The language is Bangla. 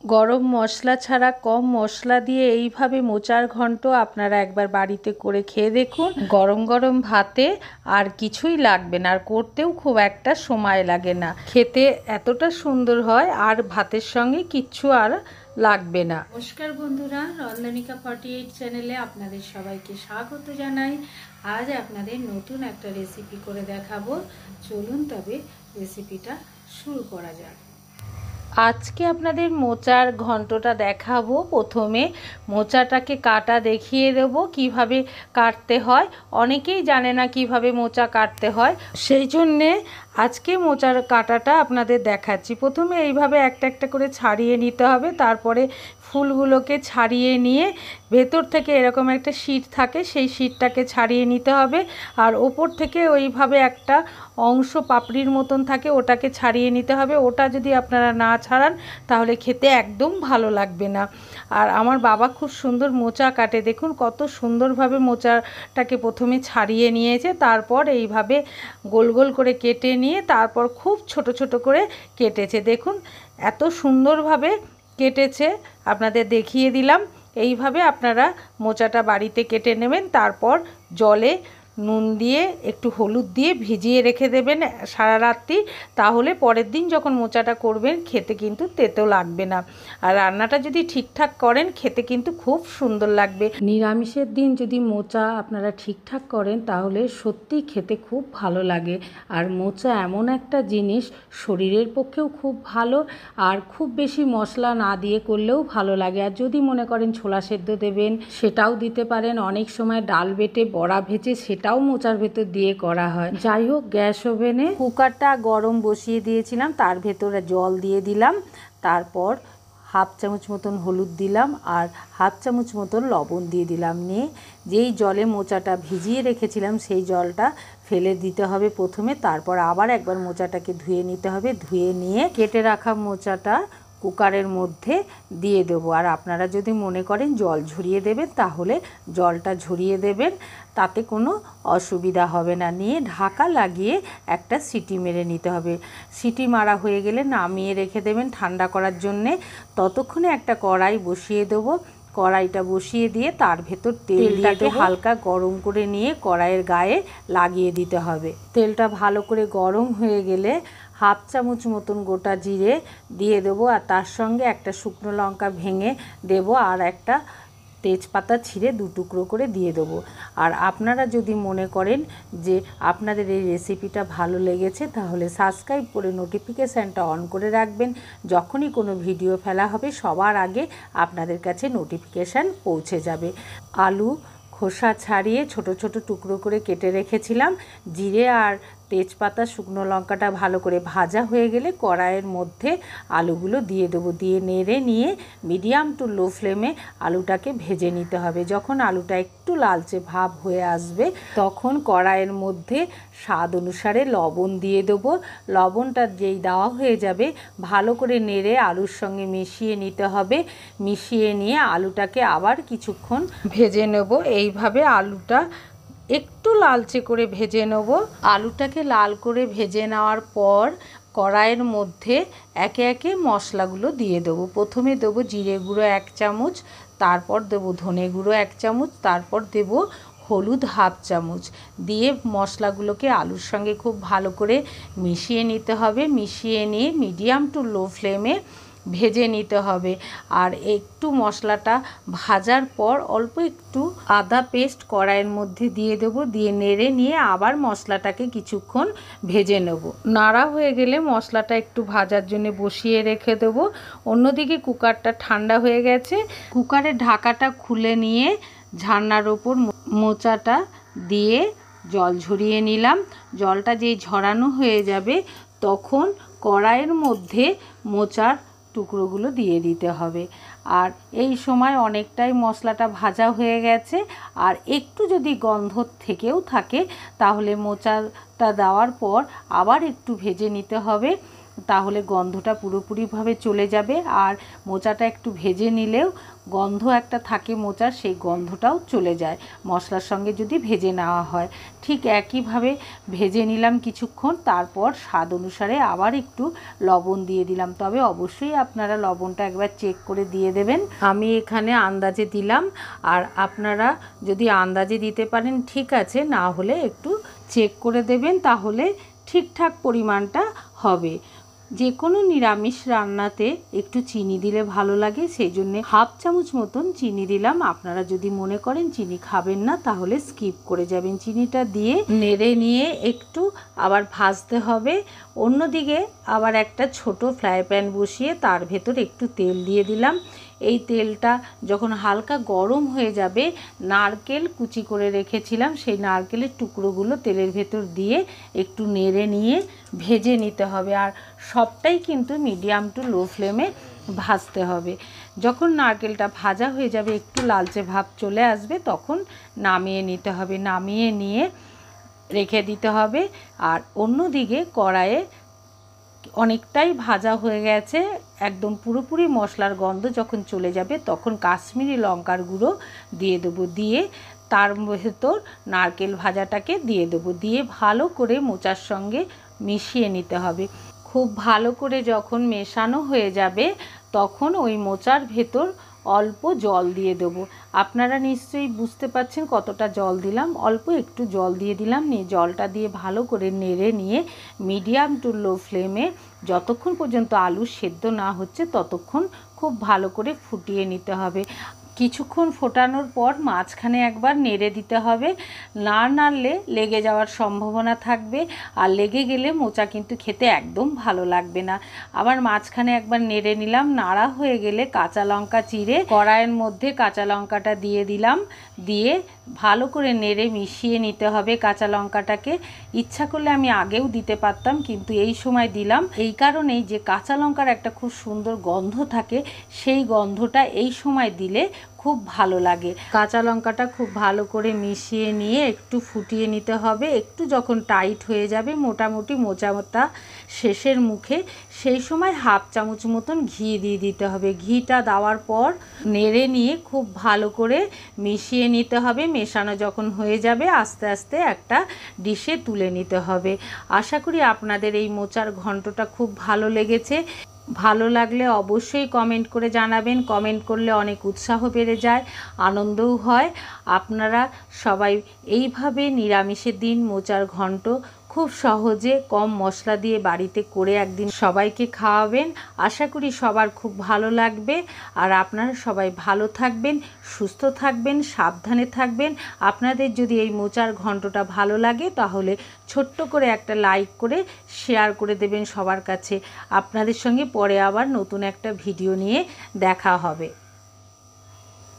গরম মশলা ছাড়া কম মশলা দিয়ে এইভাবে মোচার ঘন্ট আপনারা একবার বাড়িতে করে খেয়ে দেখুন। গরম গরম ভাতে আর কিছুই লাগবে না, আর করতেও খুব একটা সময় লাগে না, খেতে এতটা সুন্দর হয় আর ভাতের সঙ্গে কিচ্ছু আর লাগবে না। নমস্কার বন্ধুরা, রন্ধনিকা 48 চ্যানেলে আপনাদের সবাইকে স্বাগত জানাই। আজ আপনাদের নতুন একটা রেসিপি করে দেখাবো। চলুন তবে রেসিপিটা শুরু করা যাক। আজকে আপনাদের মোচার ঘন্টটা দেখাবো। প্রথমে মোচাটাকে কাটা দেখিয়ে দেবো কিভাবে কাটতে হয়। অনেকেই জানে না কিভাবে মোচা কাটতে হয়, সেই জন্যে আজকে মোচার কাটাটা আপনাদের দেখাচ্ছি। প্রথমে এইভাবে একটা একটা করে ছাড়িয়ে নিতে হবে, তারপরে ফুলগুলোকে ছাড়িয়ে নিয়ে ভেতর থেকে এরকম একটা শীট থাকে, সেই শীটটাকে ছাড়িয়ে নিতে হবে। আর ওপর থেকে ওইভাবে একটা অংশ পাপড়ির মতন থাকে, ওটাকে ছাড়িয়ে নিতে হবে। ওটা যদি আপনারা না ছাড়ান তাহলে খেতে একদম ভালো লাগবে না। আর আমার বাবা খুব সুন্দর মোচা কাটে, দেখুন কত সুন্দরভাবে মোচাটাকে প্রথমে ছাড়িয়ে নিয়েছে, তারপর এইভাবে গোল গোল করে কেটে নিয়ে তারপর খুব ছোট ছোট করে কেটেছে। দেখুন এত সুন্দরভাবে কেটেছে, আপনাদের দেখিয়ে দিলাম। এইভাবে আপনারা মোচাটা বাড়িতে কেটে নেবেন, তারপর জলে নুন দিয়ে একটু হলুদ দিয়ে ভিজিয়ে রেখে দেবেন সারা রাত্রি। তাহলে পরের দিন যখন মোচাটা করবেন খেতে কিন্তু তেতো লাগবে না। আর রান্নাটা যদি ঠিকঠাক করেন খেতে কিন্তু খুব সুন্দর লাগবে। নিরামিষের দিন যদি মোচা আপনারা ঠিকঠাক করেন তাহলে সত্যি খেতে খুব ভালো লাগে। আর মোচা এমন একটা জিনিস শরীরের পক্ষেও খুব ভালো, আর খুব বেশি মশলা না দিয়ে করলেও ভালো লাগে। আর যদি মনে করেন ছোলা সেদ্ধ দেবেন সেটাও দিতে পারেন। অনেক সময় ডাল বেটে বড়া ভেজে সেটাও মোচার ভেতর দিয়ে করা হয়। যাই হোক, গ্যাস ওভেনে কুকারটা গরম বসিয়ে দিয়েছিলাম, তার ভেতরে জল দিয়ে দিলাম, তারপর হাফ চামচ মতন হলুদ দিলাম আর হাফ চামচ মতন লবণ দিয়ে দিলাম। নিয়ে যেই জলে মোচাটা ভিজিয়ে রেখেছিলাম সেই জলটা ফেলে দিতে হবে প্রথমে, তারপর আবার একবার মোচাটাকে ধুয়ে নিতে হবে। ধুয়ে নিয়ে কেটে রাখা মোচাটা কুকারের মধ্যে দিয়ে দেবো। আর আপনারা যদি মনে করেন জল ঝরিয়ে দেবেন তাহলে জলটা ঝরিয়ে দেবেন, তাতে কোনো অসুবিধা হবে না। নিয়ে ঢাকা লাগিয়ে একটা সিটি মেরে নিতে হবে। সিটি মারা হয়ে গেলে নামিয়ে রেখে দেবেন ঠান্ডা করার জন্যে। ততক্ষণে একটা কড়াই বসিয়ে দেবো। কড়াইটা বসিয়ে দিয়ে তার ভেতর তেলটাকে হালকা গরম করে নিয়ে কড়াইয়ের গায়ে লাগিয়ে দিতে হবে। তেলটা ভালো করে গরম হয়ে গেলে হাফ চামচ মতন গোটা জিরে দিয়ে দেবো, আর তার সঙ্গে একটা শুকনো লঙ্কা ভেঙে দেবো, আর একটা তেজপাতা ছিঁড়ে দু টুকরো করে দিয়ে দেবো। আর আপনারা যদি মনে করেন যে আপনাদের এই রেসিপিটা ভালো লেগেছে তাহলে সাবস্ক্রাইব করে নোটিফিকেশানটা অন করে রাখবেন। যখনই কোনো ভিডিও ফেলা হবে সবার আগে আপনাদের কাছে নোটিফিকেশান পৌঁছে যাবে। আলু খোসা ছাড়িয়ে ছোট ছোট টুকরো করে কেটে রেখেছিলাম। জিরে আর তেজপাতা শুকনো লঙ্কাটা ভালো করে ভাজা হয়ে গেলে কড়াইয়ের মধ্যে আলুগুলো দিয়ে দেবো। দিয়ে নেড়ে নিয়ে মিডিয়াম টু লো ফ্লেমে আলুটাকে ভেজে নিতে হবে। যখন আলুটা একটু লালচে ভাব হয়ে আসবে তখন কড়াইয়ের মধ্যে স্বাদ অনুসারে লবণ দিয়ে দেবো। লবণটা যেই দেওয়া হয়ে যাবে ভালো করে নেড়ে আলুর সঙ্গে মিশিয়ে নিতে হবে। মিশিয়ে নিয়ে আলুটাকে আবার কিছুক্ষণ ভেজে নেব। এইভাবে আলুটা একটু লালচে করে ভেজে নেব। আলুটাকে লাল করে ভেজে নেওয়ার পর কড়াইয়ের মধ্যে একে একে মশলাগুলো দিয়ে দেবো। প্রথমে দেবো জিরে গুঁড়ো 1 চামচ, তারপর দেবো ধনে গুঁড়ো 1 চামচ, তারপর দেবো হলুদ হাফ চামচ। দিয়ে মশলাগুলোকে আলুর সঙ্গে খুব ভালো করে মিশিয়ে নিতে হবে। মিশিয়ে নিয়ে মিডিয়াম টু লো ফ্লেমে ভেজে নিতে হবে। আর একটু মশলাটা ভাজার পর অল্প একটু আদা পেস্ট কড়াইয়ের মধ্যে দিয়ে দেবো। দিয়ে নেড়ে নিয়ে আবার মশলাটাকে কিছুক্ষণ ভেজে নেব। নাড়া হয়ে গেলে মশলাটা একটু ভাজার জন্য বসিয়ে রেখে দেবো। অন্যদিকে কুকারটা ঠান্ডা হয়ে গেছে। কুকারের ঢাকাটা খুলে নিয়ে ঝান্নার ওপর মোচাটা দিয়ে জল ঝরিয়ে নিলাম। জলটা যেই ঝরানো হয়ে যাবে তখন কড়াইয়ের মধ্যে মোচার টুকরোগুলো দিয়ে দিতে হবে। আর এই সময় অনেকটাই মশলাটা ভাজা হয়ে গেছে। আর একটু যদি গন্ধ থেকেও থাকে তাহলে মোচাটা দেওয়ার পর আবার একটু ভেজে নিতে হবে। তাহলে গন্ধটা পুরোপুরিভাবে চলে যাবে। আর মোচাটা একটু ভেজে নিলেও গন্ধ একটা থাকে মোচার, সেই গন্ধটাও চলে যায় মশলার সঙ্গে যদি ভেজে নেওয়া হয়। ঠিক একইভাবে ভেজে নিলাম কিছুক্ষণ, তারপর স্বাদ অনুসারে আবার একটু লবণ দিয়ে দিলাম। তবে অবশ্যই আপনারা লবণটা একবার চেক করে দিয়ে দেবেন। আমি এখানে আন্দাজে দিলাম, আর আপনারা যদি আন্দাজে দিতে পারেন ঠিক আছে, না হলে একটু চেক করে দেবেন, তাহলে ঠিকঠাক পরিমাণটা হবে। যে কোনো নিরামিষ রান্নাতে একটু চিনি দিলে ভালো লাগে, সেই জন্যে হাফ চামচ মতন চিনি দিলাম। আপনারা যদি মনে করেন চিনি খাবেন না তাহলে স্কিপ করে যাবেন। চিনিটা দিয়ে নেড়ে নিয়ে একটু আবার ভাজতে হবে। অন্যদিকে আবার একটা ছোট ফ্রাই প্যান বসিয়ে তার ভেতর একটু তেল দিয়ে দিলাম। এই তেলটা যখন হালকা গরম হয়ে যাবে, নারকেল কুচি করে রেখেছিলাম সেই নারকেলের টুকরোগুলো তেলের ভেতর দিয়ে একটু নেড়ে নিয়ে ভেজে নিতে হবে। আর সবটাই কিন্তু মিডিয়াম টু লো ফ্লেমে ভাজতে হবে। যখন নারকেলটা ভাজা হয়ে যাবে, একটু লালচে ভাব চলে আসবে, তখন নামিয়ে নিতে হবে। নামিয়ে নিয়ে রেখে দিতে হবে। আর অন্যদিকে কড়াইয়ে অনেকটাই ভাজা হয়ে গেছে, একদম পুরোপুরি মশলার গন্ধ যখন চলে যাবে তখন কাশ্মীরি লঙ্কার গুঁড়ো দিয়ে দেবো। দিয়ে তার ভেতর নারকেল ভাজাটাকে দিয়ে দেবো। দিয়ে ভালো করে মোচার সঙ্গে মিশিয়ে নিতে হবে। খুব ভালো করে যখন মেশানো হয়ে যাবে তখন ওই মোচার ভেতর অল্প জল দিয়ে দেবো। আপনারা নিশ্চয়ই বুঝতে পারছেন কতটা জল দিলাম। অল্প একটু জল দিয়ে দিলাম। নিয়ে জলটা দিয়ে ভালো করে নেড়ে নিয়ে মিডিয়াম টু লো ফ্লেমে যতক্ষণ পর্যন্ত আলু সেদ্ধ না হচ্ছে ততক্ষণ খুব ভালো করে ফুটিয়ে নিতে হবে। কিছুক্ষণ ফোটানোর পর মাঝখানে একবার নেড়ে দিতে হবে। না নাড়লে লেগে যাওয়ার সম্ভাবনা থাকবে, আর লেগে গেলে মোচা কিন্তু খেতে একদম ভালো লাগবে না। আবার মাঝখানে একবার নেড়ে নিলাম। নাড়া হয়ে গেলে কাঁচা লঙ্কা চিড়ে কড়াইয়ের মধ্যে কাঁচা লঙ্কাটা দিয়ে দিলাম। দিয়ে ভালো করে নেড়ে মিশিয়ে নিতে হবে কাঁচা লঙ্কাটাকে। ইচ্ছা করলে আমি আগেও দিতে পারতাম, কিন্তু এই সময় দিলাম এই কারণেই যে কাঁচা লঙ্কার একটা খুব সুন্দর গন্ধ থাকে, সেই গন্ধটা এই সময় দিলে খুব ভালো লাগে। কাঁচা লঙ্কাটা খুব ভালো করে মিশিয়ে নিয়ে একটু ফুটিয়ে নিতে হবে। একটু যখন টাইট হয়ে যাবে, মোটামুটি মোচাটা শেষের মুখে, সেই সময় হাফ চামচ মতন ঘি দিয়ে দিতে হবে। ঘিটা দেওয়ার পর নেড়ে নিয়ে খুব ভালো করে মিশিয়ে নিতে হবে। মেশানো যখন হয়ে যাবে আস্তে আস্তে একটা ডিশে তুলে নিতে হবে। আশা করি আপনাদের এই মোচার ঘন্টটা খুব ভালো লেগেছে। ভালো লাগলে অবশ্যই কমেন্ট করে জানাবেন। কমেন্ট করলে অনেক উৎসাহ বেড়ে যায়, আনন্দও হয়। আপনারা সবাই এইভাবে নিরামিষের দিন মোচার ঘন্ট খুব সহজে কম মশলা দিয়ে বাড়িতে করে একদিন সবাইকে খাওয়াবেন। আশা করি সবার খুব ভালো লাগবে। আর আপনারা সবাই ভালো থাকবেন, সুস্থ থাকবেন, সাবধানে থাকবেন। আপনাদের যদি এই মোচার ঘন্টটা ভালো লাগে তাহলে ছোট্ট করে একটা লাইক করে শেয়ার করে দেবেন সবার কাছে। আপনাদের সঙ্গে পরে আবার নতুন একটা ভিডিও নিয়ে দেখা হবে।